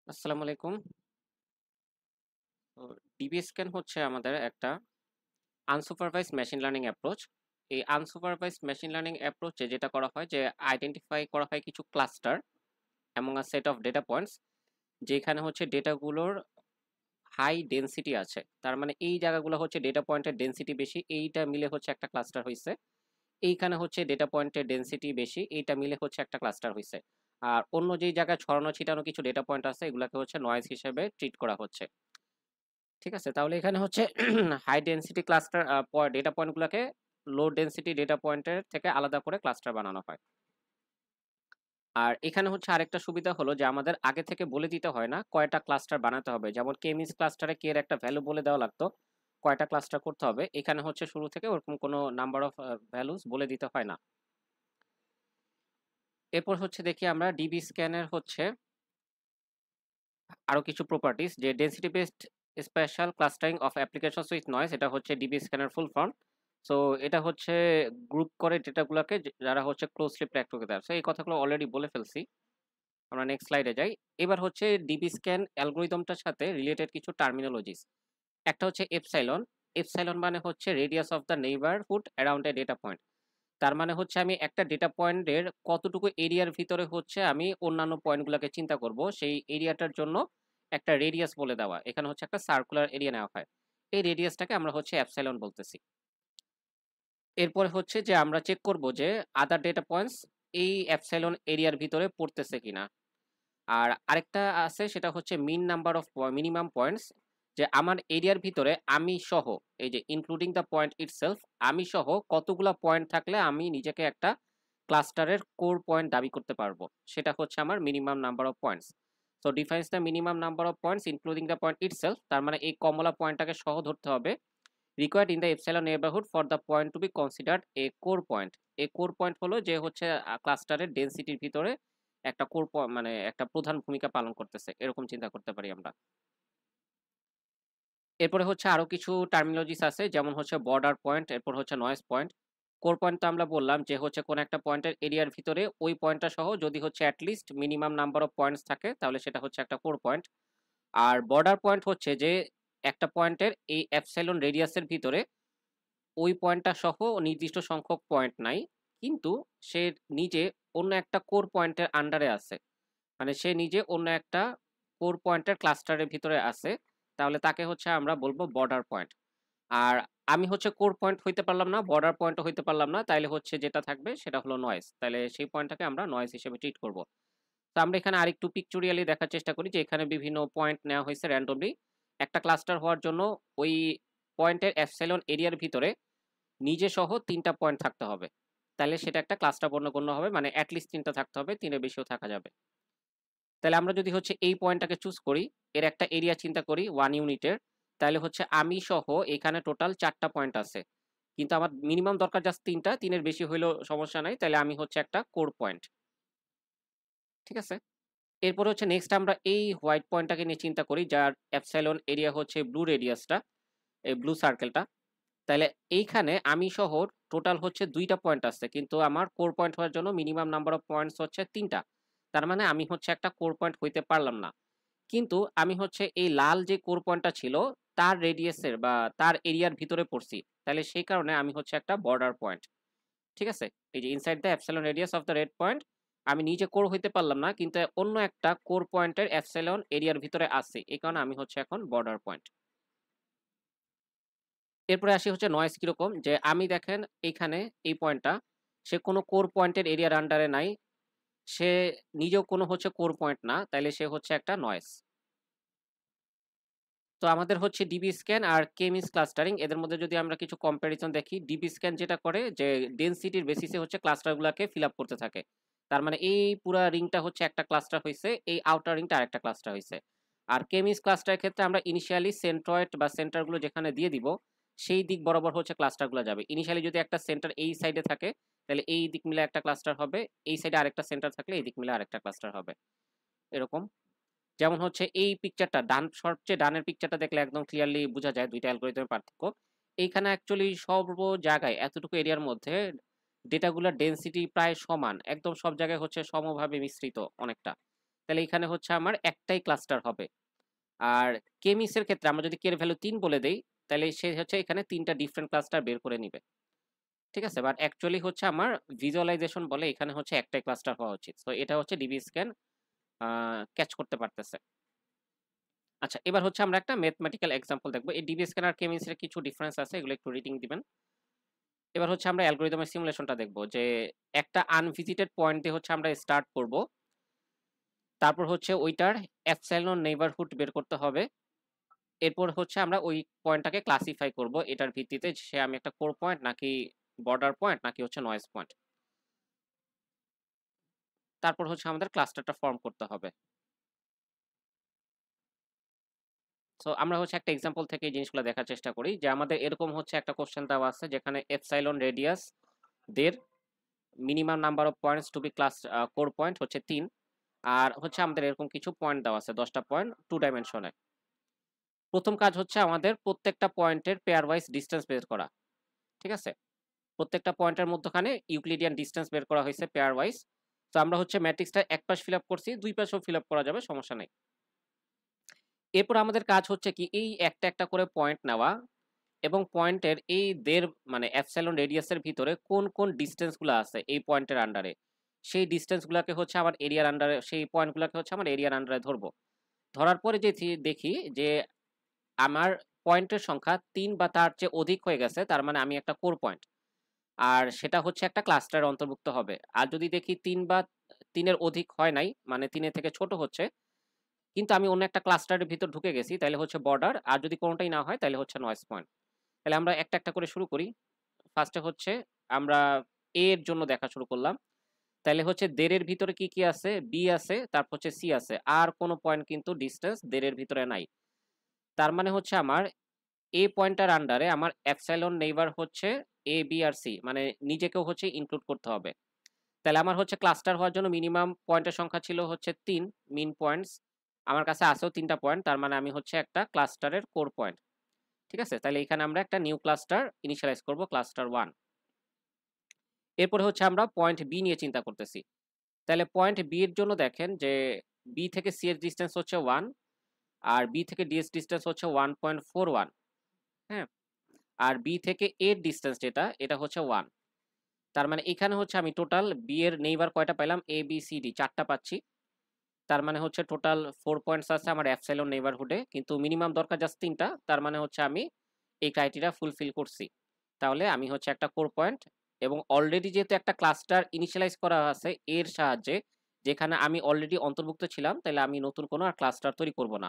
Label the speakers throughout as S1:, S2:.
S1: আসসালামু আলাইকুম। তো ডিবি স্ক্যান হচ্ছে আমাদের একটা আনসুপারভাইজড মেশিন লার্নিং অ্যাপ্রোচ। এই আনসুপারভাইজড মেশিন লার্নিং অ্যাপ্রোচে যেটা করা হয় যে আইডেন্টিফাই করা হয় কিছু ক্লাস্টার এবং আ সেট অফ ডেটা পয়েন্টস, যেখানে হচ্ছে ডেটাগুলোর হাই ডেনসিটি আছে। তার মানে এই জায়গাগুলো হচ্ছে ডেটা পয়েন্টের ডেনসিটি বেশি, এইটা মিলে হচ্ছে একটা ক্লাস্টার হইছে। এইখানে হচ্ছে ডেটা পয়েন্টের ডেনসিটি বেশি, এইটা মিলে হচ্ছে একটা ক্লাস্টার হইছে। আর অন্য যেই জায়গায় ছড়ানো ছিটানো কিছু ডেটা পয়েন্ট আছে, এগুলোকে হচ্ছে নয়েজ হিসেবে ট্রিট করা হচ্ছে। ঠিক আছে, তাহলে এখানে হচ্ছে হাই ডেনসিটি ক্লাস্টার ডেটা পয়েন্টগুলোকে লো ডেনসিটি ডেটা পয়েন্টের থেকে আলাদা করে ক্লাস্টার বানানো হয়। আর এখানে হচ্ছে আরেকটা সুবিধা হলো যে আমাদের আগে থেকে বলে দিতে হয় না কয়টা ক্লাস্টার বানাতে হবে। যেমন কেমিস ক্লাস্টারে কে এর একটা ভ্যালু বলে দেওয়া লাগতো, কয়টা ক্লাস্টার করতে হবে। এখানে হচ্ছে শুরু থেকে ওরকম কোনো নাম্বার অফ ভ্যালুস বলে দিতে হয় না। এরপর হচ্ছে দেখি আমরা ডিবি স্ক্যানের হচ্ছে আরো কিছু প্রপার্টিজ, যে density based special clustering of applications with noise, এটা হচ্ছে ডিবি স্ক্যানের ফুল ফর্ম। সো এটা হচ্ছে গ্রুপ করে ডেটাগুলোকে যারা হচ্ছে ক্লোজলি প্যাক টুগেদার। সো এই কথাগুলো অলরেডি বলে ফেলছি। আমরা নেক্সট স্লাইডে যাই। এবার হচ্ছে ডিবি স্ক্যান অ্যালগোরিদমটার সাথে রিলেটেড কিছু টার্মিনোলজিস। একটা হচ্ছে এপসাইলন। এপসাইলন মানে হচ্ছে radius of the neighbourhood around A data point. তার মানে হচ্ছে আমি একটা ডেটা পয়েন্টের কতটুকু এরিয়ার ভিতরে হচ্ছে আমি অন্যান্য পয়েন্টগুলোকে চিন্তা করব, সেই এরিয়াটার জন্য একটা রেডিয়াস বলে দেওয়া। এখানে হচ্ছে একটা সার্কুলার এরিয়া নেওয়া হয়, এই রেডিয়াসটাকে আমরা হচ্ছে অ্যাপসাইলন বলতেছি। এরপরে হচ্ছে যে আমরা চেক করব যে আদার ডেটা পয়েন্টস এই অ্যাপসাইলন এরিয়ার ভিতরে পড়তেছে কিনা। আর আরেকটা আছে, সেটা হচ্ছে মিনিমাম পয়েন্টস, যে আমার এরিয়ার ভিতরে আমি সহ, এই যে ইনক্লুডিং দ্য পয়েন্ট ইটসেলফ, আমি সহ কতগুলা পয়েন্ট থাকলে আমি নিজেকে একটা ক্লাস্টারের কোর পয়েন্ট দাবি করতে পারবো, সেটা হচ্ছে আমার minimum number of points. So defines the minimum number of points including the point itself, তার মানে এই কমলা পয়েন্টটাকে সহ ধরতে হবে। Required in the epsilon neighbourhood for the point to be considered a core point. A core point হলো যে হচ্ছে ক্লাস্টারের ডেনসিটির ভিতরে একটা মানে একটা প্রধান ভূমিকা পালন করতেছে, এরকম চিন্তা করতে পারি আমরা। এরপরে হচ্ছে আরো কিছু টার্মিনোলজিস আছে, যেমন হচ্ছে বর্ডার পয়েন্ট, এরপর হচ্ছে নয়েজ পয়েন্ট। কোর পয়েন্ট তো আমরা বললাম যে হচ্ছে কোন একটা পয়েন্টের এরিয়ার ভিতরে ওই পয়েন্টটা সহ যদি হচ্ছে at least minimum number of points থাকে, তাহলে সেটা হচ্ছে একটা কোর পয়েন্ট। আর বর্ডার পয়েন্ট হচ্ছে যে একটা পয়েন্টের এই অ্যাপসাইলন রেডিয়াসের ভিতরে ওই পয়েন্টটা সহ নির্দিষ্ট সংখ্যক পয়েন্ট নাই, কিন্তু সে নিজে অন্য একটা কোর পয়েন্টের আন্ডারে আছে, মানে সে নিজে অন্য একটা কোর পয়েন্টের ক্লাস্টারের ভিতরে আছে, তাহলে তাকে হচ্ছে আমরা বলবো বর্ডার পয়েন্ট। আর আমি হচ্ছে কোর পয়েন্ট হইতে পারলাম না, বর্ডার পয়েন্টও হইতে পারলাম না, তাইলে হচ্ছে যেটা থাকবে সেটা হলো নয়েজ, তাহলে সেই পয়েন্টটাকে আমরা নয়েজ হিসেবে ট্রিট করব। তো আমরা এখানে আরেকটু পিকচুরিয়ালি দেখার চেষ্টা করি যে এখানে বিভিন্ন পয়েন্ট নেওয়া হয়েছে র্যান্ডমলি। একটা ক্লাস্টার হওয়ার জন্য ওই পয়েন্টের অ্যাপসাইলন এরিয়ার ভিতরে নিজে সহ ৩টা পয়েন্ট থাকতে হবে, তাহলে সেটা একটা ক্লাস্টার গণ্য হবে, মানে অ্যাটলিস্ট ৩টা থাকতে হবে, ৩-এর বেশিও থাকা যাবে। তাহলে আমরা যদি হচ্ছে এই পয়েন্টটাকে চুজ করি, এর একটা এরিয়া চিন্তা করি 1 ইউনিটের, তাহলে হচ্ছে আমি সহ এখানে টোটাল 4টা পয়েন্ট আছে, কিন্তু আমার মিনিমাম দরকার জাস্ট 3টা, 3-এর বেশি হইলেও সমস্যা নাই, তাহলে আমি হচ্ছে একটা কোর পয়েন্ট। ঠিক আছে, এরপর হচ্ছে নেক্সট আমরা এই হোয়াইট পয়েন্টটাকে নিয়ে চিন্তা করি, যার অ্যাপসাইলন এরিয়া হচ্ছে ব্লু রেডিয়াসটা, এই ব্লু সার্কেলটা। তাহলে এইখানে আমি সহ টোটাল হচ্ছে 2টা পয়েন্ট আছে, কিন্তু আমার কোর পয়েন্ট হওয়ার জন্য মিনিমাম নাম্বার অফ পয়েন্টস হচ্ছে 3টা। তার মানে আমি হচ্ছে একটা কোর পয়েন্ট হইতে পারলাম না। কিন্তু আমি হচ্ছে এই লাল যে কোর পয়েন্টটা ছিল তার রেডিয়াসের বা তার এরিয়ার ভিতরে পড়ছি, তাহলে সেই কারণে আমি হচ্ছে একটা বর্ডার পয়েন্ট। ঠিক আছে, এই যে inside the epsilon radius of the red point, আমি নিজে কোর হইতে পারলাম না, কিন্তু অন্য একটা কোর পয়েন্টের অ্যাপসাইলন এরিয়ার ভিতরে আছে, এই কারণে আমি হচ্ছে এখন বর্ডার পয়েন্ট। এরপরে আসি হচ্ছে নয়েজ কিরকম, যে আমি দেখেন এইখানে এই পয়েন্টটা, সে কোনো কোর পয়েন্টের এরিয়ার আন্ডারে নাই, সে নিজেও কোনো হচ্ছে কোর পয়েন্ট না, তাইলে সে হচ্ছে একটা নয়েজ। তো আমাদের হচ্ছে ডিবি স্ক্যান আর কেমিস ক্লাস্টারিং, এদের মধ্যে যদি আমরা কিছু কম্প্যারিজন দেখি, ডিবি স্ক্যান যেটা করে যে ডেনসিটির বেসিসে হচ্ছে ক্লাস্টারগুলোকে ফিল আপ করতে থাকে। তার মানে এই পুরা রিংটা হচ্ছে একটা ক্লাস্টার হয়েছে, এই আউটার রিংটা আরেকটা ক্লাস্টার হয়েছে। আর কেমিস ক্লাস্টারের ক্ষেত্রে আমরা ইনিশিয়ালি সেন্ট্রয়েড বা সেন্টারগুলো যেখানে দিয়ে দিব, সেই দিক বরাবর হচ্ছে ক্লাস্টারগুলো যাবে। ইনিশিয়ালি যদি একটা সেন্টার এই সাইডে থাকে, তাহলে এই দিক মিলে একটা ক্লাস্টার হবে, এই সাইডে আরেকটা সেন্টার থাকলে এই দিক মিলে আরেকটা ক্লাস্টার হবে, এরকম। যেমন হচ্ছে এই পিকচারটা সবচেয়ে ডানের পিকচারটা দেখলে একদম ক্লিয়ারলি বোঝা যায় দুইটা অ্যালগরিদমের পার্থক্য। এইখানে অ্যাকচুয়ালি সর্ব জায়গায় এতটুকু এরিয়ার মধ্যে ডেটাগুলোর ডেনসিটি প্রায় সমান, একদম সব জায়গায় হচ্ছে সমভাবে মিশ্রিত অনেকটা। তাহলে এখানে হচ্ছে আমার একটাই ক্লাস্টার হবে। আর কেমিসের ক্ষেত্রে আমরা যদি কে এর ভ্যালু 3 বলে দেই, তাহলে সে হচ্ছে এখানে 3টা ডিফারেন্ট ক্লাস্টার বের করে নিবে। ঠিক আছে? বাট অ্যাকচুয়ালি হচ্ছে আমার ভিজুয়ালাইজেশন বলে এখানে হচ্ছে একটাই ক্লাস্টার হওয়া উচিত। সো এটা হচ্ছে ডিবি স্ক্যান ক্যাচ করতে পারতেছে। আচ্ছা, এবার হচ্ছে আমরা একটা ম্যাথমেটিক্যাল এক্সাম্পল দেখব। এই ডিবি স্ক্যান আর কেমিসের কিছু ডিফারেন্স আছে, এগুলো একটু রিডিং দিবেন। এবার হচ্ছে আমরা অ্যালগরিদমের সিমুলেশনটা দেখব, যে একটা আনভিজিটেড পয়েন্ট দিয়ে হচ্ছে আমরা স্টার্ট করব। তারপর হচ্ছে ওইটার এপসাইলন নেইবারহুড বের করতে হবে। এরপর হচ্ছে আমরা ওই পয়েন্টটাকে ক্লাসিফাই করব এটার ভিত্তিতে, সে আমি একটা কোর পয়েন্ট নাকি বর্ডার পয়েন্ট নাকি হচ্ছে নয়েজ পয়েন্ট। তারপর হচ্ছে আমাদের ক্লাস্টারটা ফর্ম করতে হবে। সো আমরা হচ্ছে একটা এক্সাম্পল থেকে এই জিনিসগুলো দেখার চেষ্টা করি, যে আমাদের এরকম হচ্ছে একটা কোশ্চেন দেওয়া আছে যেখানে এপসাইলন রেডিয়াস দের minimum number of points to be class core point হচ্ছে 3, আর হচ্ছে আমাদের এরকম কিছু পয়েন্ট দেওয়া আছে 10টা পয়েন্ট 2 ডাইমেনশনে। প্রথম কাজ হচ্ছে আমাদের প্রত্যেকটা পয়েন্টের পেয়ার ওয়াইজ ডিস্টেন্স বের করা। ঠিক আছে? প্রত্যেকটা পয়েন্টের মধ্যখানে ইউক্লিডিয়ান ডিস্টেন্স বের করা হয়েছে পেয়ার ওয়াইজ। তো আমরা হচ্ছে ম্যাট্রিক্সটা এক পাশ ফিল আপ করছি, দুই পাশেও ফিল আপ করা যাবে, সমস্যা নেই। এরপর আমাদের কাজ হচ্ছে কি, এই একটা একটা করে পয়েন্ট নেওয়া এবং পয়েন্টের এই মানে এপসাইলন রেডিয়াসের ভিতরে কোন কোন ডিস্টেন্সগুলো আছে এই পয়েন্টের আন্ডারে, সেই ডিস্টেন্সগুলোকে হচ্ছে আমার এরিয়ার আন্ডারে, সেই পয়েন্টগুলোকে হচ্ছে আমার এরিয়ার আন্ডারে ধরবো। ধরার পরে যে দেখি যে আমার পয়েন্টের সংখ্যা 3 বা তার চেয়ে অধিক হয়ে গেছে, তার মানে আমি একটা কোর পয়েন্ট, আর সেটা হচ্ছে একটা ক্লাস্টারের অন্তর্ভুক্ত হবে। আর যদি দেখি 3 বা 3-এর অধিক হয় নাই, মানে 3-এর থেকে ছোট হচ্ছে, কিন্তু আমি অন্য একটা ক্লাস্টারের ভিতর ঢুকে গেছি, তাহলে হচ্ছে বর্ডার। আর যদি কোনোটাই না হয় তাহলে হচ্ছে নয়েজ পয়েন্ট। তাহলে আমরা একটা একটা করে শুরু করি। ফার্স্টে হচ্ছে আমরা এ এর জন্য দেখা শুরু করলাম। তাহলে হচ্ছে দেড়ের ভিতরে কি কি আছে? বি আছে, তারপর হচ্ছে সি আছে, আর কোনো পয়েন্ট কিন্তু ডিস্টেন্স দেড়ের ভিতরে নাই। তার মানে হচ্ছে আমার এ পয়েন্টার আন্ডারে আমার এপসাইলন নেইবার হচ্ছে এ বি আর সি, মানে নিজেকেও হচ্ছে ইনক্লুড করতে হবে। তাহলে আমার হচ্ছে ক্লাস্টার হওয়ার জন্য মিনিমাম পয়েন্টের সংখ্যা ছিল হচ্ছে 3 মিন পয়েন্টস। আমার কাছে আছেও 3টা পয়েন্ট, তার মানে আমি হচ্ছে একটা ক্লাস্টারের কোর পয়েন্ট। ঠিক আছে? তাহলে এখানে আমরা একটা নিউ ক্লাস্টার ইনিশিয়ালাইজ করব, ক্লাস্টার 1। এরপরে হচ্ছে আমরা পয়েন্ট বি নিয়ে চিন্তা করতেছি। তাহলে পয়েন্ট বি এর জন্য দেখেন যে বি থেকে সি এর ডিস্টেন্স হচ্ছে 1, আর বি থেকে ডি এর ডিস্টেন্স হচ্ছে 1.41। হ্যাঁ, আর বি থেকে এর ডিস্টেন্স যেটা, এটা হচ্ছে 1। তার মানে এখানে হচ্ছে আমি টোটাল বি এর নেইবার কয়টা পেলাম? এ বি সি ডি 4টা পাচ্ছি। তার মানে হচ্ছে টোটাল 4 পয়েন্টস আছে আমার অ্যাপসাইলন নেইবারহুডে, কিন্তু মিনিমাম দরকার জাস্ট 3টা। তার মানে হচ্ছে আমি এই ক্রাইটেরিয়া ফুলফিল করছি। তাহলে আমি হচ্ছে একটা কোর পয়েন্ট, এবং অলরেডি যেহেতু একটা ক্লাস্টার ইনিশিয়ালাইজ করা আছে এর সাহায্যে, যেখানে আমি অলরেডি অন্তর্ভুক্ত ছিলাম, তাহলে আমি নতুন কোনো আর ক্লাস্টার তৈরি করব না।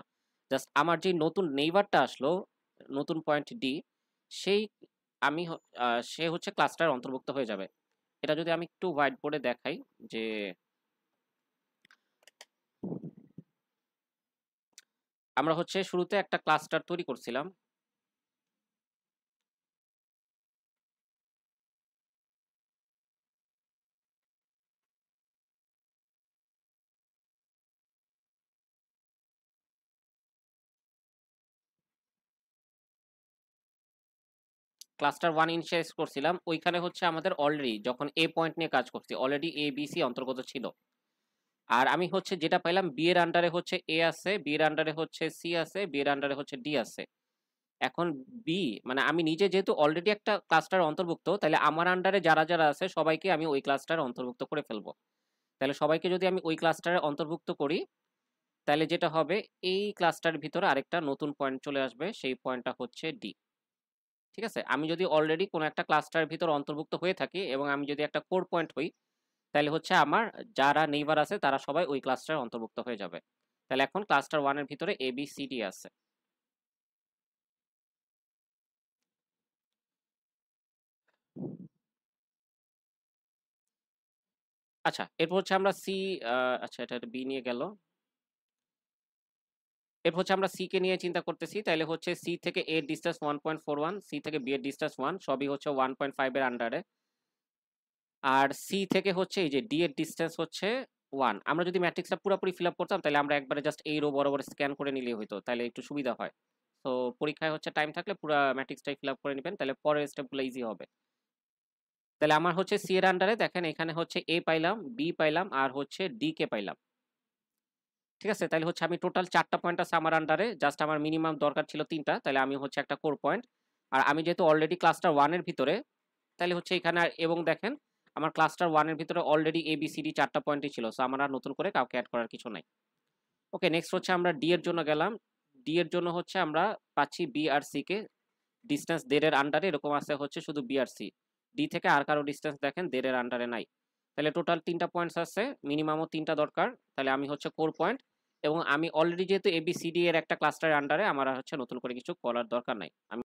S1: জাস্ট আমার যে নতুন নেইবারটা আসলো, নতুন পয়েন্ট ডি, সেই আমি সে হচ্ছে ক্লাস্টার অন্তর্ভুক্ত হয়ে যাবে। এটা যদি আমি একটু হোয়াইট বোর্ডে দেখাই, যে আমরা হচ্ছে শুরুতে একটা ক্লাস্টার তৈরি করছিলাম। ক্লাস্টার 1 ইনিশিয়ালাইজ করছিলাম, ওইখানে হচ্ছে আমাদের অলরেডি যখন এ পয়েন্ট নিয়ে কাজ করছি, অলরেডি এ বি সি অন্তর্গত ছিল। আর আমি হচ্ছে যেটা পাইলাম, বি এর আন্ডারে হচ্ছে এ আছে, বি এর আন্ডারে হচ্ছে সি আছে, বি এর আন্ডারে হচ্ছে ডি আছে। এখন বি মানে আমি নিজে যেহেতু অলরেডি একটা ক্লাস্টার অন্তর্ভুক্ত, তাহলে আমার আন্ডারে যারা যারা আছে সবাইকে আমি ওই ক্লাস্টারে অন্তর্ভুক্ত করে ফেলবো। তাহলে সবাইকে যদি আমি ওই ক্লাস্টারে অন্তর্ভুক্ত করি, তাহলে যেটা হবে, এই ক্লাস্টারের ভিতরে আরেকটা নতুন পয়েন্ট চলে আসবে, সেই পয়েন্টটা হচ্ছে ডি। ঠিক আছে? আমি যদি অলরেডি কোনো একটা ক্লাস্টারের ভিতর অন্তর্ভুক্ত হয়ে থাকি এবং আমি যদি একটা কোর পয়েন্ট হই, তাহলে হচ্ছে আমার যারা নেইবার আছে তারা সবাই ওই ক্লাস্টারে অন্তর্ভুক্ত হয়ে যাবে। তাহলে এখন ক্লাস্টার 1 এর ভিতরে এ বি সি ডি আছে। আচ্ছা, এরপর হচ্ছে আমরা সি, আচ্ছা এটা বি নিয়ে গেল। এরপর হচ্ছে আমরা সি কে নিয়ে চিন্তা করতেছি। তাহলে হচ্ছে সি থেকে এর ডিসটেন্স 1.41, সি থেকে বি এর ডিসটেন্স 1, সবই হচ্ছে 1.5 এর আন্ডারে। আর সি থেকে হচ্ছে এই যে ডি এর ডিসটেন্স হচ্ছে 1। আমরা যদি ম্যাট্রিক্সটা পুরোপুরি ফিল আপ করতাম, তাহলে আমরা একবারে জাস্ট এই রো বরাবর স্ক্যান করে নিলেই হতো, তাহলে একটু সুবিধা হয়। তো পরীক্ষায় হচ্ছে টাইম থাকলে পুরো ম্যাট্রিক্সটাই ফিল আপ করে নেবেন, তাহলে পরের স্টেপগুলো ইজি হবে। তাহলে আমার হচ্ছে সি এর আন্ডারে দেখেন এখানে হচ্ছে এ পাইলাম, বি পাইলাম, আর হচ্ছে ডি কে পাইলাম। ঠিক আছে? তাইলে হচ্ছে আমি টোটাল ৪ টা পয়েন্ট আছে আমার আন্ডারে। জাস্ট আমার মিনিমাম দরকার ছিল ৩ টা। তাইলে আমি হচ্ছে একটা কোর পয়েন্ট। আর আমি যেহেতু অলরেডি ক্লাস্টার 1 এর ভিতরে, তাইলে হচ্ছে এখানে এবং দেখেন আমার ক্লাস্টার 1 এর ভিতরে অলরেডি ABCD ৪ টা পয়েন্টই ছিল। সো আমার আর নতুন করে কাউকে এড করার কিছু নাই। ওকে, নেক্সট হচ্ছে আমরা D এর জন্য গেলাম। D এর জন্য হচ্ছে আমরা পাচ্ছি B আর C কে। ডিসট্যান্স ১.৫ এর আন্ডারে এরকম আছে হচ্ছে শুধু B আর C। D থেকে আর কারো ডিসট্যান্স দেখেন ১.৫ এর আন্ডারে নাই। তাহলে টোটাল ৩ টা পয়েন্টস আছে, মিনিমামও ৩ টা দরকার। তাহলে আমি হচ্ছে কোর পয়েন্ট এবং আমি অলরেডি যেহেতু ABCD এর একটা ক্লাস্টারের আন্ডারে, আমার আর হচ্ছে নতুন করে কিছু করার দরকার নাই। আমি